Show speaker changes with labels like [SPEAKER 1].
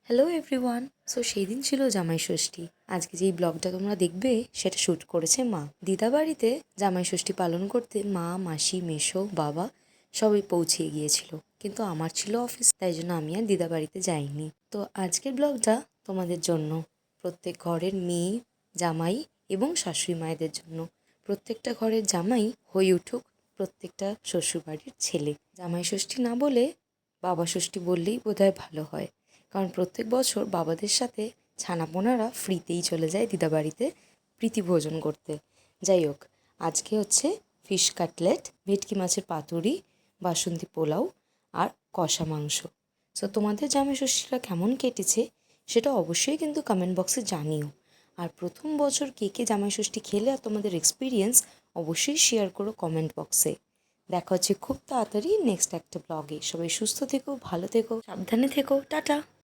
[SPEAKER 1] Hello everyone. So সেই দিন ছিল জামাই ষষ্ঠী। আজকে যেই ব্লগটা তোমরা দেখবে সেটা শ্যুট করেছে মা। দিদা বাড়িতে জামাই ষষ্ঠী পালন করতে মা, মাসি, মেসো, বাবা সবাই পৌঁছে গিয়েছিল, কিন্তু আমার ছিল অফিস, তাই জন্য আমি আর দিদা বাড়িতে যাইনি। তো আজকের ব্লগটা তোমাদের জন্য, প্রত্যেক ঘরের মেয়ে, জামাই এবং শাশুড়ি মায়েদের জন্য। প্রত্যেকটা ঘরের জামাই হয়ে উঠুক প্রত্যেকটা শ্বশুরবাড়ির ছেলে। জামাই ষষ্ঠী না বলে বাবা ষষ্ঠী বললেই বোধহয় ভালো হয়, কারণ প্রত্যেক বছর বাবাদের সাথে ছানাপোনারা ফ্রিতেই চলে যায় দিদাবাড়িতে প্রীতি ভোজন করতে। যাই হোক, আজকে হচ্ছে ফিশ কাটলেট, ভেটকি মাছের পাতুরি, বাসন্তী পোলাও আর কষা মাংস। সো তোমাদের জামাই ষষ্ঠীটা কেমন কেটেছে সেটা অবশ্যই কিন্তু কমেন্ট বক্সে জানিও। আর প্রথম বছর কে কে জামাই ষষ্ঠী খেলে আর তোমাদের এক্সপিরিয়েন্স অবশ্যই শেয়ার করো কমেন্ট বক্সে। দেখা হচ্ছে খুব তাড়াতাড়ি নেক্সট একটা ব্লগে। সবাই সুস্থ থেকো, ভালো থেকো, সাবধানে থেকো, টাটা।